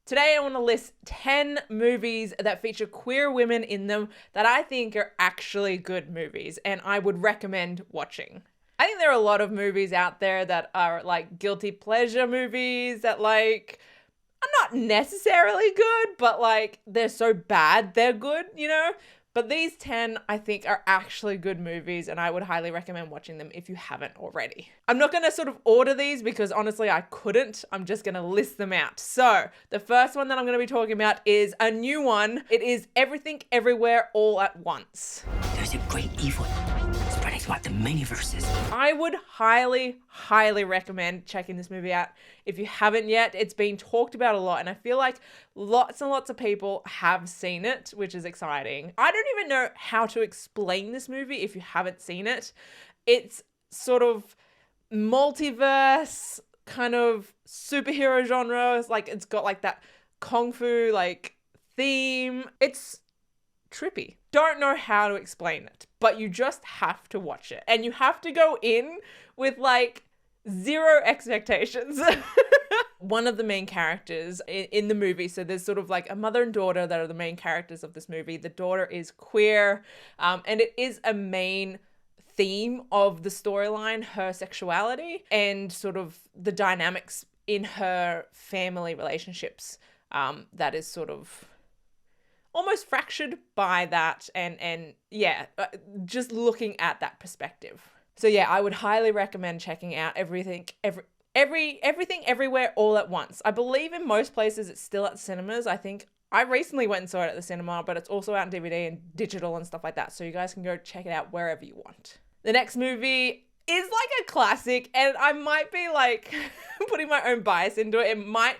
Today I want to list 10 movies that feature queer women in them that I think are actually good movies and I would recommend watching. I think there are a lot of movies out there that are like guilty pleasure movies that like are not necessarily good, but like they're so bad they're good, you know? But these 10 I think are actually good movies and I would highly recommend watching them if you haven't already. I'm not going to sort of order these because honestly I couldn't. I'm just going to list them out. So the first one that I'm going to be talking about is a new one. It is Everything Everywhere All at Once. There's a great evil spreading throughout the many-verses. I would highly, highly recommend checking this movie out if you haven't yet. It's been talked about a lot and I feel like lots and lots of people have seen it, which is exciting. I don't even know how to explain this movie if you haven't seen it. It's sort of multiverse kind of superhero genre. It's like it's got like that kung fu like theme. It's trippy. Don't know how to explain it, but you just have to watch it and you have to go in with like zero expectations. One of the main characters in the movie, so there's sort of like a mother and daughter that are the main characters of this movie. The daughter is queer, and it is a main theme of the storyline, her sexuality and sort of the dynamics in her family relationships, that is sort of almost fractured by that and yeah, just looking at that perspective. So yeah, I would highly recommend checking out Everything Everywhere All at Once. I believe in most places it's still at cinemas. I think I recently went and saw it at the cinema, but it's also out on DVD and digital and stuff like that. So you guys can go check it out wherever you want. The next movie is like a classic and I might be like putting my own bias into it. It might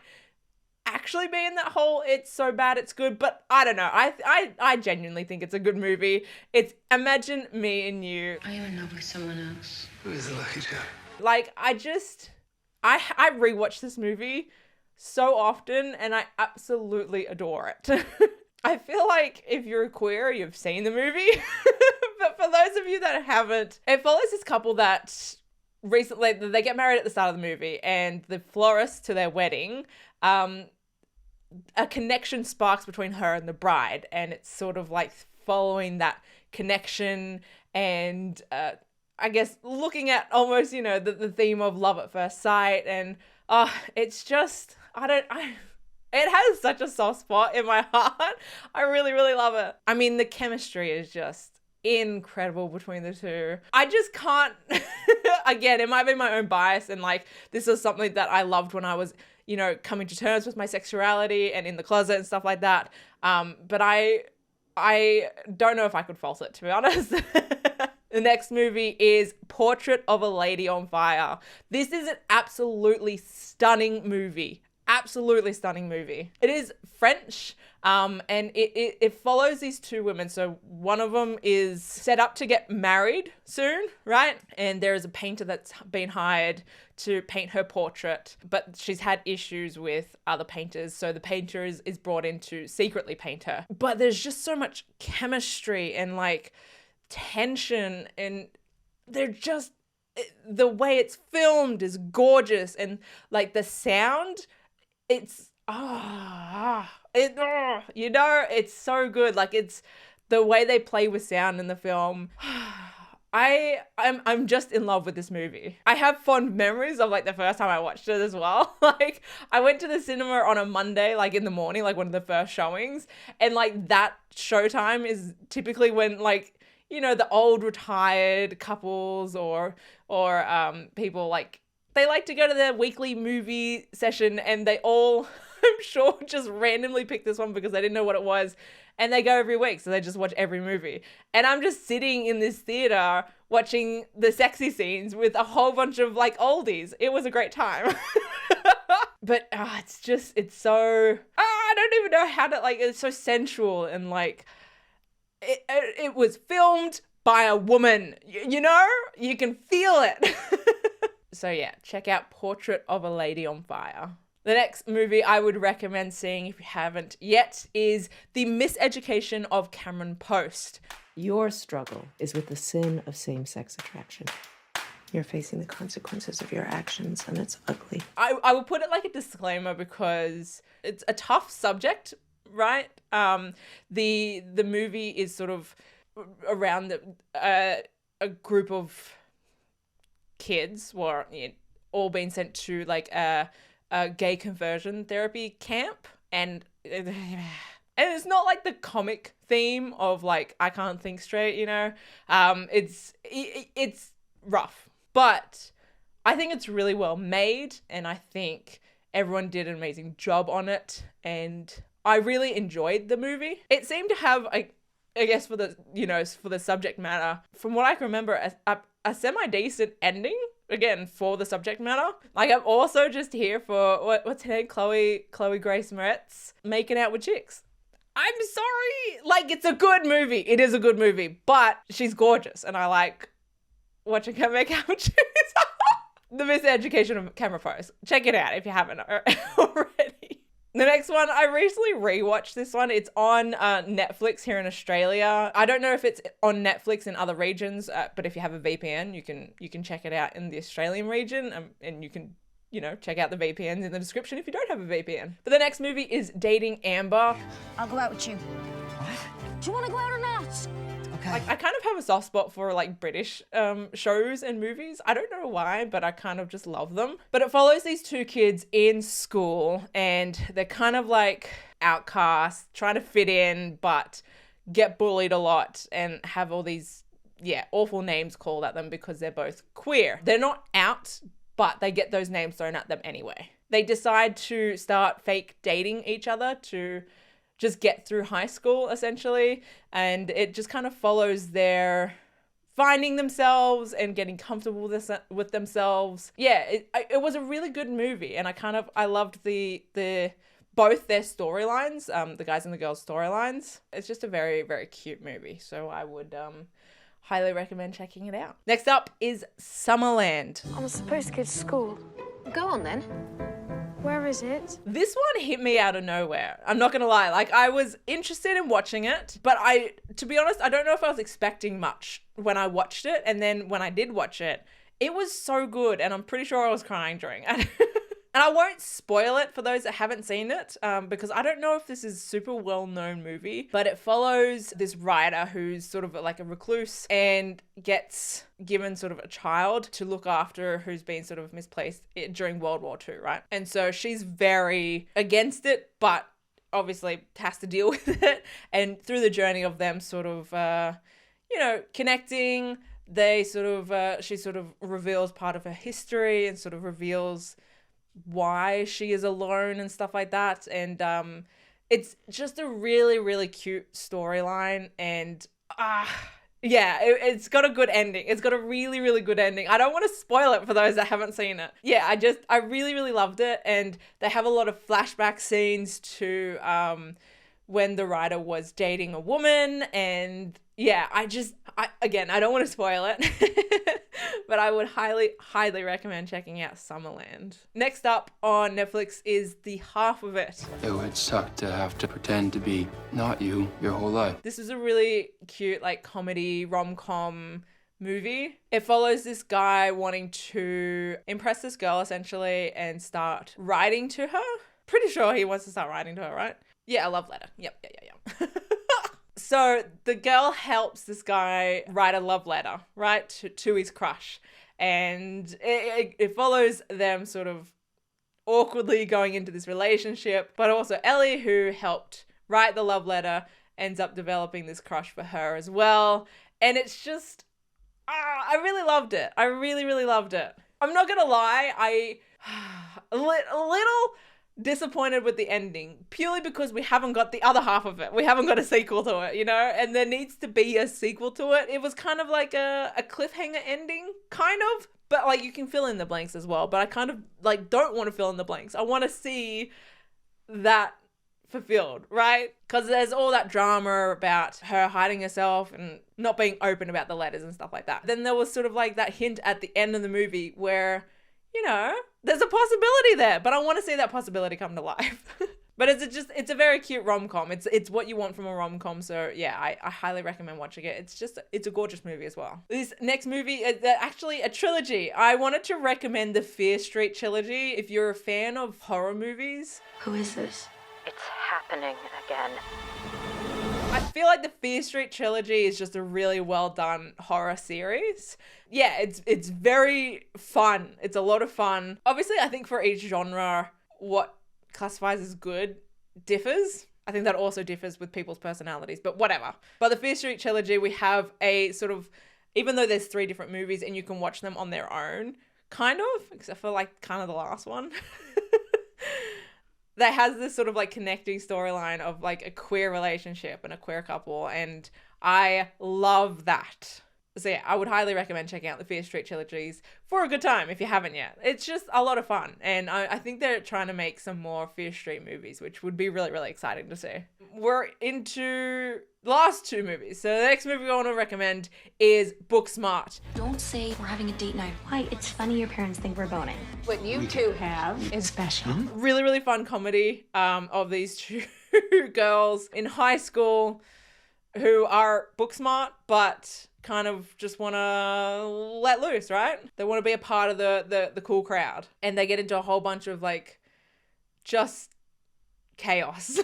actually be in that whole it's so bad it's good, but I don't know. I genuinely think it's a good movie. It's Imagine Me and You. Are you in love with someone else? Who is the lucky chap? Like I rewatch this movie so often and I absolutely adore it. I feel like if you're queer, you've seen the movie. But for those of you that haven't, it follows this couple that recently, they get married at the start of the movie and the florist to their wedding, a connection sparks between her and the bride and it's sort of like following that connection and I guess looking at almost, you know, the theme of love at first sight and it's just, it has such a soft spot in my heart. I really, really love it. I mean, the chemistry is just incredible between the two. I just can't, again, it might be my own bias and like this is something that I loved when I was, you know, coming to terms with my sexuality and in the closet and stuff like that. But I don't know if I could false it, to be honest. The next movie is Portrait of a Lady on Fire. This is an absolutely stunning movie. Absolutely stunning movie. It is French, and it follows these two women. So one of them is set up to get married soon, right? And there is a painter that's been hired to paint her portrait, but she's had issues with other painters. So the painter is brought in to secretly paint her. But there's just so much chemistry and like tension and they're just, the way it's filmed is gorgeous and like the sound, it's you know, it's so good. Like it's the way they play with sound in the film. I'm just in love with this movie. I have fond memories of like the first time I watched it as well. Like I went to the cinema on a Monday, like in the morning, like one of the first showings, and like that showtime is typically when like, you know, the old retired couples or people like, they like to go to their weekly movie session and they all, I'm sure, just randomly pick this one because they didn't know what it was. And they go every week, so they just watch every movie. And I'm just sitting in this theater watching the sexy scenes with a whole bunch of like oldies. It was a great time. But it's so, I don't even know how to, like, it's so sensual and like, it was filmed by a woman, you know? You can feel it. So yeah, check out Portrait of a Lady on Fire. The next movie I would recommend seeing if you haven't yet is The Miseducation of Cameron Post. Your struggle is with the sin of same-sex attraction. You're facing the consequences of your actions, and it's ugly. I will put it like a disclaimer because it's a tough subject, right? The movie is sort of around a group of kids who are all being sent to like a gay conversion therapy camp, and it's not like the comic theme of like I can't think straight, you know. It's rough, but I think it's really well made, and I think everyone did an amazing job on it, and I really enjoyed the movie. It seemed to have I guess for the subject matter, from what I can remember, a semi-decent ending, again, for the subject matter. Like, I'm also just here for, what's her name? Chloe Grace Moretz making out with chicks. I'm sorry. Like, it's a good movie. It is a good movie, but she's gorgeous, and I like watching her make out with chicks. The Miseducation of Camera Pose. Check it out if you haven't already. The next one, I recently rewatched this one. It's on Netflix here in Australia. I don't know if it's on Netflix in other regions, but if you have a VPN, you can check it out in the Australian region, and you can, check out the VPNs in the description if you don't have a VPN. But the next movie is Dating Amber. I'll go out with you. What? Do you want to go out or not? Okay. I kind of have a soft spot for like British shows and movies. I don't know why, but I kind of just love them. But it follows these two kids in school, and they're kind of like outcasts, trying to fit in, but get bullied a lot and have all these, awful names called at them because they're both queer. They're not out, but they get those names thrown at them anyway. They decide to start fake dating each other to just get through high school, essentially. And it just kind of follows their finding themselves and getting comfortable with themselves. Yeah, it was a really good movie. And I loved both their storylines, the guys and the girls' storylines. It's just a very, very cute movie. So I would highly recommend checking it out. Next up is Summerland. I'm supposed to go to school. Go on then. Where is it? This one hit me out of nowhere. I'm not gonna lie. Like, I was interested in watching it, but to be honest, I don't know if I was expecting much when I watched it. And then when I did watch it, it was so good, and I'm pretty sure I was crying during it. And I won't spoil it for those that haven't seen it, because I don't know if this is a super well-known movie, but it follows this writer who's sort of like a recluse and gets given sort of a child to look after who's been sort of misplaced during World War II, right? And so she's very against it, but obviously has to deal with it. And through the journey of them sort of, connecting, she sort of reveals part of her history and sort of reveals why she is alone and stuff like that. And it's just a really, really cute storyline, and it's got a good ending. It's got a really, really good ending. I don't want to spoil it for those that haven't seen it. Yeah, I really, really loved it. And they have a lot of flashback scenes to when the writer was dating a woman. And yeah, I don't want to spoil it, but I would highly, highly recommend checking out Summerland. Next up on Netflix is The Half of It. It would suck to have to pretend to be not you your whole life. This is a really cute, like, comedy rom-com movie. It follows this guy wanting to impress this girl, essentially, and start writing to her. Pretty sure he wants to start writing to her, right? Yeah, a love letter. Yep. So the girl helps this guy write a love letter, right, to his crush. And it follows them sort of awkwardly going into this relationship. But also Ellie, who helped write the love letter, ends up developing this crush for her as well. And it's just, I really loved it. I really, really loved it. I'm not going to lie, a little disappointed with the ending, purely because we haven't got the other half of it. We haven't got a sequel to it, and there needs to be a sequel to it. It was kind of like a cliffhanger ending, kind of, but like you can fill in the blanks as well. But I kind of like don't want to fill in the blanks. I want to see that fulfilled, right? Because there's all that drama about her hiding herself and not being open about the letters and stuff like that. Then there was sort of like that hint at the end of the movie where, there's a possibility there, but I want to see that possibility come to life. But it's a very cute rom-com. It's what you want from a rom-com. So yeah, I highly recommend watching it. It's a gorgeous movie as well. This next movie is actually a trilogy. I wanted to recommend the Fear Street trilogy. If you're a fan of horror movies. Who is this? It's happening again. I feel like the Fear Street trilogy is just a really well done horror series. Yeah, it's very fun. It's a lot of fun. Obviously, I think for each genre, what classifies as good differs. I think that also differs with people's personalities, but whatever. But the Fear Street trilogy, we have a sort of, even though there's 3 different movies and you can watch them on their own, kind of, except for like kind of the last one. That has this sort of like connecting storyline of like a queer relationship and a queer couple. And I love that. So yeah, I would highly recommend checking out the Fear Street trilogies for a good time if you haven't yet. It's just a lot of fun. And I think they're trying to make some more Fear Street movies, which would be really, really exciting to see. We're into the last 2 movies. So the next movie I want to recommend is Booksmart. Don't say we're having a date night. Why? It's funny your parents think we're boning. What you two have is special. Really, really fun comedy of these 2 girls in high school who are book smart, but kind of just want to let loose, right? They want to be a part of the cool crowd. And they get into a whole bunch of like just chaos.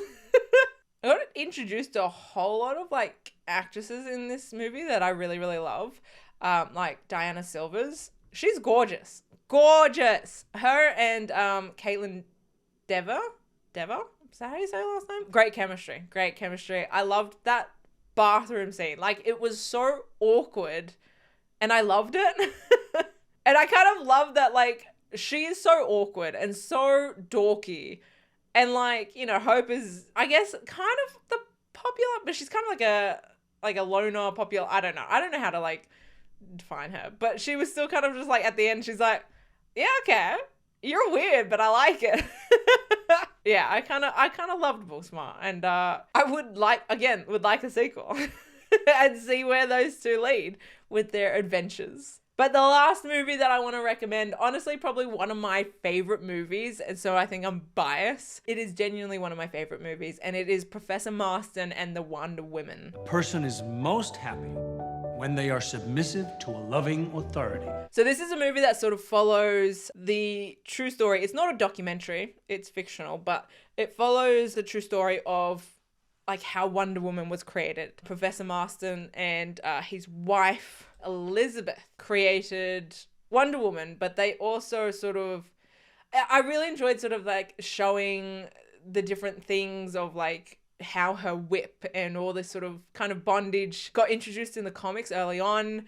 I got introduced to a whole lot of like actresses in this movie that I really, really love. Like Diana Silvers. She's gorgeous. Gorgeous. Her and Caitlin Dever. Is that how you say her last name? Great chemistry. I loved that bathroom scene. Like, it was so awkward and I loved it. And I kind of love that, like, she is so awkward and so dorky. And like, you know, Hope is, I guess, kind of the popular, but she's kind of like a loner popular. I don't know how to like define her, but she was still kind of just like at the end, she's like, yeah, okay, you're weird, but I like it. Yeah, I kind of loved Booksmart, and I would like a sequel and see where those 2 lead with their adventures. But the last movie that I want to recommend, honestly, probably one of my favorite movies, and so I think I'm biased. It is genuinely one of my favorite movies, and it is Professor Marston and the Wonder Women. A person is most happy when they are submissive to a loving authority. So this is a movie that sort of follows the true story. It's not a documentary, it's fictional, but it follows the true story of like how Wonder Woman was created. Professor Marston and his wife Elizabeth created Wonder Woman, but they also sort of, I really enjoyed sort of like showing the different things of like how her whip and all this sort of kind of bondage got introduced in the comics early on,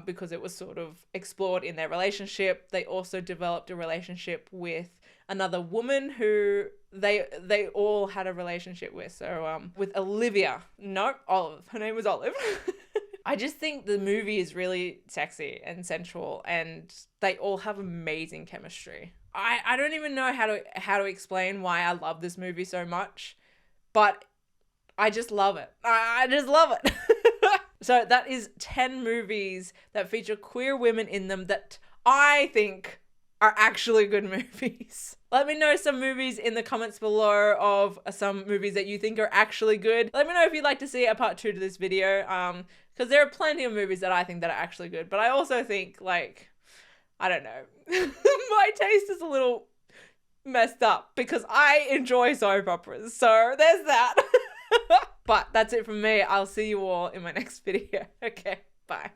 because it was sort of explored in their relationship. They also developed a relationship with another woman who they all had a relationship with. So with Olivia, no, Olive. Her name was Olive. I just think the movie is really sexy and sensual, and they all have amazing chemistry. I don't even know how to explain why I love this movie so much, but I just love it. I just love it. So that is 10 movies that feature queer women in them that I think are actually good movies. Let me know some movies in the comments below of some movies that you think are actually good. Let me know if you'd like to see a part 2 to this video, because there are plenty of movies that I think that are actually good, but I also think, like, I don't know, my taste is a little messed up because I enjoy soap operas, so there's that. But that's it from me. I'll see you all in my next video. Okay, bye.